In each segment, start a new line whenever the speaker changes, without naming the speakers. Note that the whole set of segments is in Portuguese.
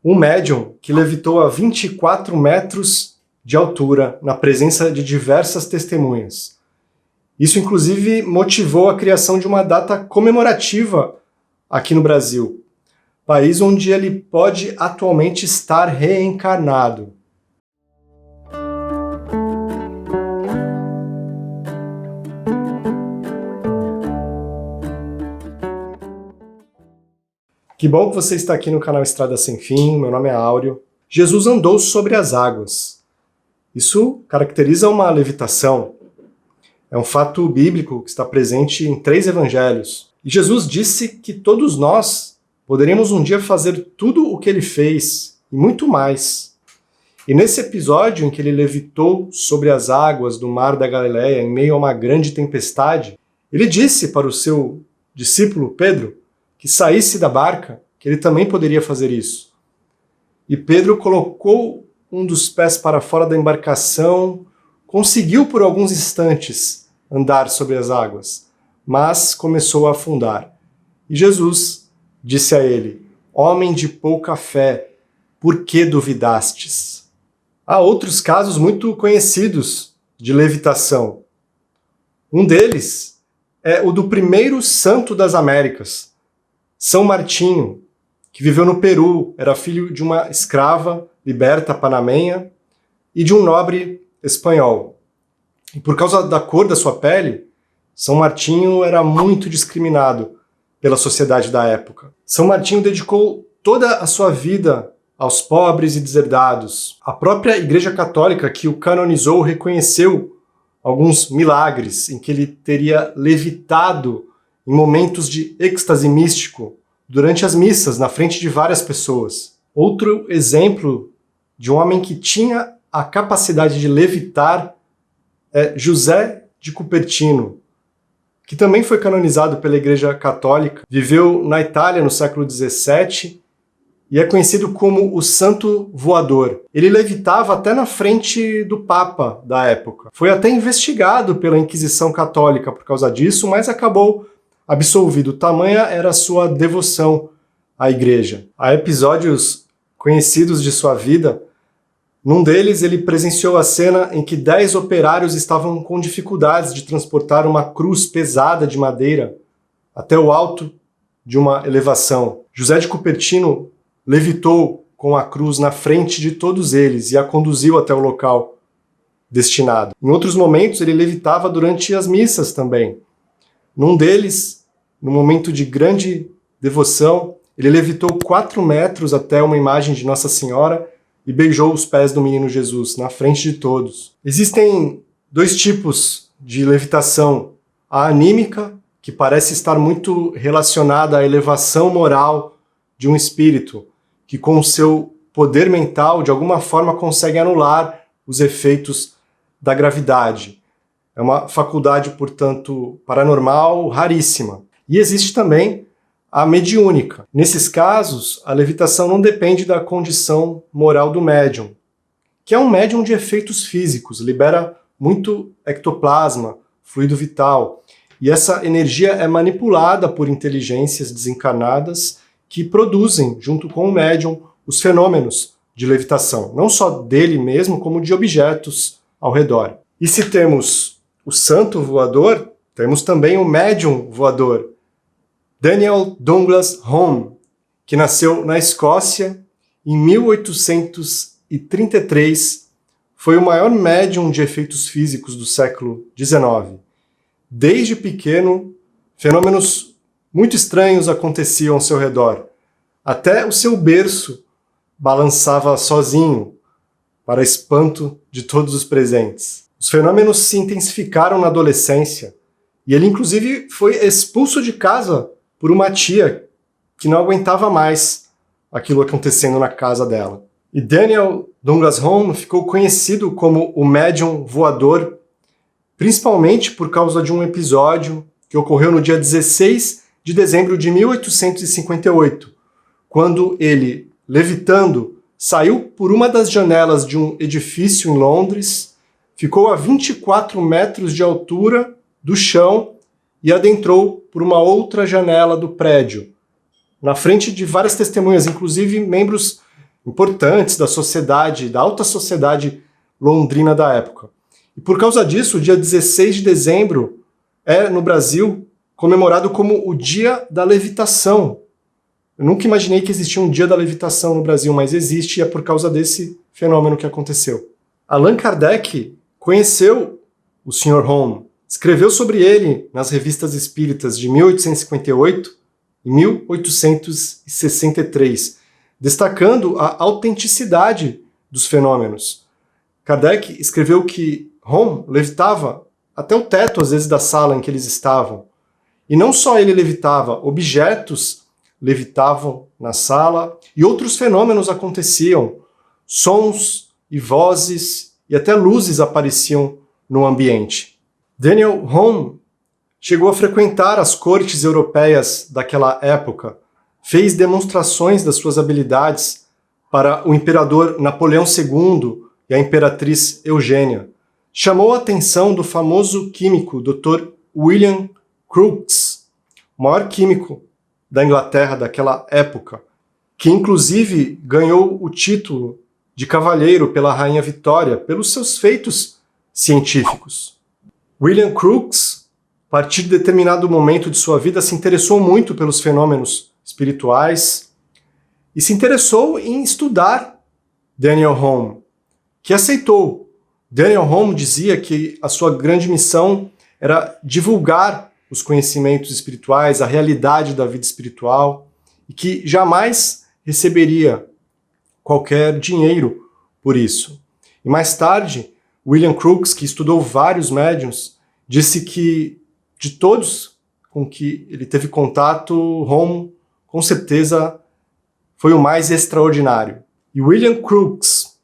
Um médium que levitou a 24 metros de altura, na presença de diversas testemunhas. Isso, inclusive, motivou a criação de uma data comemorativa aqui no Brasil, país onde ele pode atualmente estar reencarnado. Que bom que você está aqui no canal Estrada Sem Fim, meu nome é Áureo. Jesus andou sobre as águas. Isso caracteriza uma levitação. É um fato bíblico que está presente em 3 evangelhos. E Jesus disse que todos nós poderíamos um dia fazer tudo o que ele fez, e muito mais. E nesse episódio em que ele levitou sobre as águas do mar da Galileia em meio a uma grande tempestade, ele disse para o seu discípulo Pedro que saísse da barca, que ele também poderia fazer isso. E Pedro colocou um dos pés para fora da embarcação, conseguiu por alguns instantes andar sobre as águas, mas começou a afundar. E Jesus disse a ele: "Homem de pouca fé, por que duvidastes?" Há outros casos muito conhecidos de levitação. Um deles é o do primeiro santo das Américas, São Martinho, que viveu no Peru, era filho de uma escrava liberta panamenha e de um nobre espanhol. E por causa da cor da sua pele, São Martinho era muito discriminado pela sociedade da época. São Martinho dedicou toda a sua vida aos pobres e deserdados. A própria Igreja Católica, que o canonizou, reconheceu alguns milagres em que ele teria levitado em momentos de êxtase místico durante as missas, na frente de várias pessoas. Outro exemplo de um homem que tinha a capacidade de levitar é José de Cupertino, que também foi canonizado pela Igreja Católica, viveu na Itália no século XVII e é conhecido como o Santo Voador. Ele levitava até na frente do Papa da época. Foi até investigado pela Inquisição Católica por causa disso, mas acabou absolvido. Tamanha era a sua devoção à Igreja. Há episódios conhecidos de sua vida. Num deles, ele presenciou a cena em que 10 operários estavam com dificuldades de transportar uma cruz pesada de madeira até o alto de uma elevação. José de Cupertino levitou com a cruz na frente de todos eles e a conduziu até o local destinado. Em outros momentos, ele levitava durante as missas também. Num deles, no momento de grande devoção, ele levitou 4 metros até uma imagem de Nossa Senhora e beijou os pés do menino Jesus, na frente de todos. Existem 2 tipos de levitação. A anímica, que parece estar muito relacionada à elevação moral de um espírito, que com o seu poder mental, de alguma forma, consegue anular os efeitos da gravidade. É uma faculdade, portanto, paranormal raríssima. E existe também a mediúnica. Nesses casos, a levitação não depende da condição moral do médium, que é um médium de efeitos físicos, libera muito ectoplasma, fluido vital, e essa energia é manipulada por inteligências desencarnadas que produzem, junto com o médium, os fenômenos de levitação, não só dele mesmo, como de objetos ao redor. E se temos o santo voador, temos também o médium voador, Daniel Douglas Home, que nasceu na Escócia em 1833, foi o maior médium de efeitos físicos do século XIX. Desde pequeno, fenômenos muito estranhos aconteciam ao seu redor. Até o seu berço balançava sozinho, para espanto de todos os presentes. Os fenômenos se intensificaram na adolescência, e ele inclusive foi expulso de casa por uma tia que não aguentava mais aquilo acontecendo na casa dela. E Daniel Douglas Home ficou conhecido como o médium voador, principalmente por causa de um episódio que ocorreu no dia 16 de dezembro de 1858, quando ele, levitando, saiu por uma das janelas de um edifício em Londres, ficou a 24 metros de altura do chão e adentrou por uma outra janela do prédio, na frente de várias testemunhas, inclusive membros importantes da sociedade, da alta sociedade londrina da época. E por causa disso, o dia 16 de dezembro é, no Brasil, comemorado como o Dia da Levitação. Eu nunca imaginei que existia um Dia da Levitação no Brasil, mas existe e é por causa desse fenômeno que aconteceu. Allan Kardec conheceu o Sr. Home, escreveu sobre ele nas revistas espíritas de 1858 e 1863, destacando a autenticidade dos fenômenos. Kardec escreveu que Home levitava até o teto, às vezes, da sala em que eles estavam. E não só ele levitava, objetos levitavam na sala e outros fenômenos aconteciam. Sons e vozes e até luzes apareciam no ambiente. Daniel Home chegou a frequentar as cortes europeias daquela época, fez demonstrações das suas habilidades para o imperador Napoleão II e a imperatriz Eugênia. Chamou a atenção do famoso químico Dr. William Crookes, o maior químico da Inglaterra daquela época, que inclusive ganhou o título de cavalheiro pela Rainha Vitória pelos seus feitos científicos. William Crookes, a partir de determinado momento de sua vida, se interessou muito pelos fenômenos espirituais e se interessou em estudar Daniel Home, que aceitou. Daniel Home dizia que a sua grande missão era divulgar os conhecimentos espirituais, a realidade da vida espiritual, e que jamais receberia qualquer dinheiro por isso. E mais tarde, William Crookes, que estudou vários médiuns, disse que de todos com que ele teve contato, Home, com certeza, foi o mais extraordinário. E William Crookes,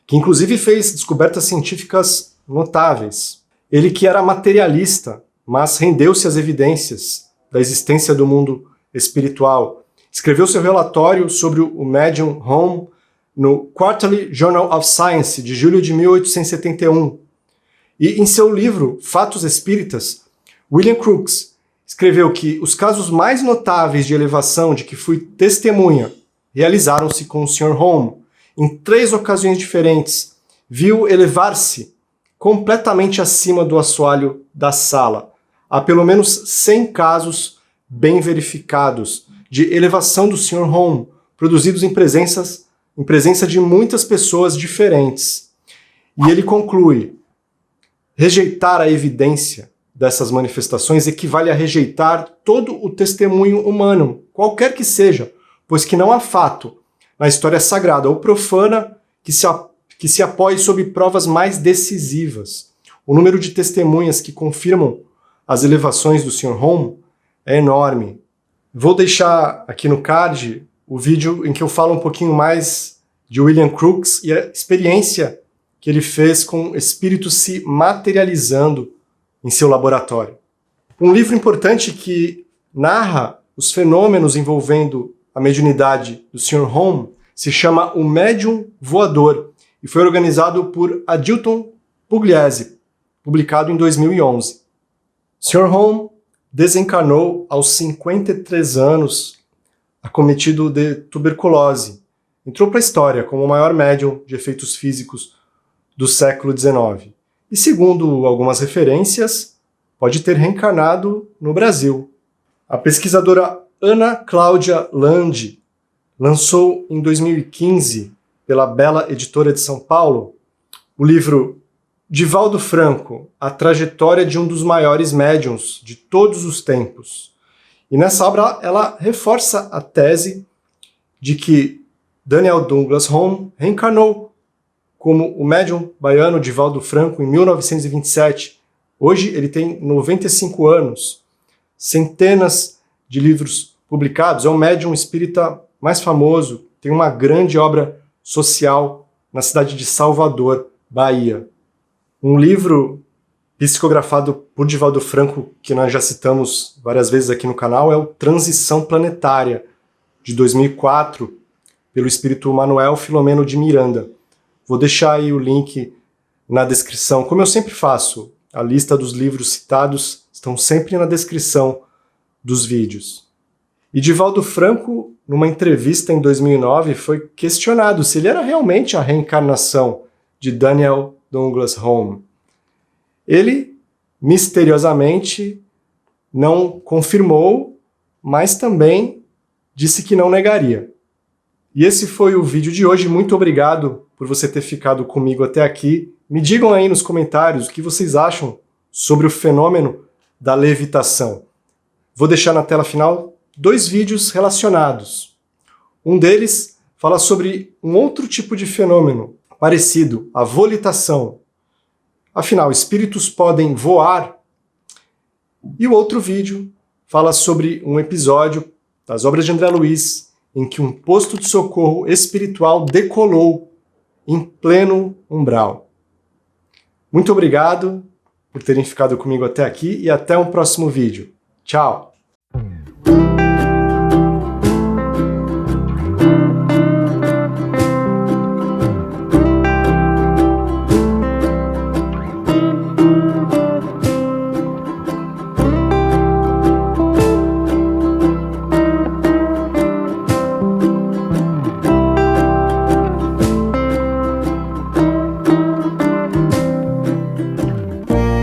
que inclusive fez descobertas científicas notáveis, ele que era materialista, mas rendeu-se às evidências da existência do mundo espiritual, escreveu seu relatório sobre o médium Home no Quarterly Journal of Science, de julho de 1871. E em seu livro Fatos Espíritas, William Crookes escreveu que os casos mais notáveis de elevação de que fui testemunha realizaram-se com o Sr. Home. Em 3 ocasiões diferentes, viu elevar-se completamente acima do assoalho da sala. Há pelo menos 100 casos bem verificados de elevação do Sr. Home, produzidos em presença de muitas pessoas diferentes. E ele conclui: rejeitar a evidência dessas manifestações equivale a rejeitar todo o testemunho humano, qualquer que seja, pois que não há fato na história sagrada ou profana que se apoie sobre provas mais decisivas. O número de testemunhas que confirmam as elevações do Sr. Home é enorme. Vou deixar aqui no card o vídeo em que eu falo um pouquinho mais de William Crookes e a experiência que ele fez com espíritos se materializando em seu laboratório. Um livro importante que narra os fenômenos envolvendo a mediunidade do Sr. Home se chama O Médium Voador e foi organizado por Adilton Pugliese, publicado em 2011. Sr. Home desencarnou aos 53 anos, acometido de tuberculose. Entrou para a história como o maior médium de efeitos físicos do século XIX. E segundo algumas referências, pode ter reencarnado no Brasil. A pesquisadora Ana Cláudia Landi lançou em 2015, pela Bela Editora de São Paulo, o livro Divaldo Franco, a trajetória de um dos maiores médiuns de todos os tempos. E nessa obra ela reforça a tese de que Daniel Douglas Home reencarnou como o médium baiano Divaldo Franco em 1927. Hoje ele tem 95 anos, centenas de livros publicados, é o médium espírita mais famoso, tem uma grande obra social na cidade de Salvador, Bahia. Um livro psicografado por Divaldo Franco, que nós já citamos várias vezes aqui no canal, é o Transição Planetária, de 2004, pelo espírito Manuel Filomeno de Miranda. Vou deixar aí o link na descrição, como eu sempre faço. A lista dos livros citados estão sempre na descrição dos vídeos. E Divaldo Franco, numa entrevista em 2009, foi questionado se ele era realmente a reencarnação de Daniel Douglas Home. Ele, misteriosamente, não confirmou, mas também disse que não negaria. E esse foi o vídeo de hoje. Muito obrigado por você ter ficado comigo até aqui. Me digam aí nos comentários o que vocês acham sobre o fenômeno da levitação. Vou deixar na tela final 2 vídeos relacionados. Um deles fala sobre um outro tipo de fenômeno parecido, a volitação. Afinal, espíritos podem voar? E o outro vídeo fala sobre um episódio das obras de André Luiz em que um posto de socorro espiritual decolou em pleno umbral. Muito obrigado por terem ficado comigo até aqui e até um próximo vídeo. Tchau!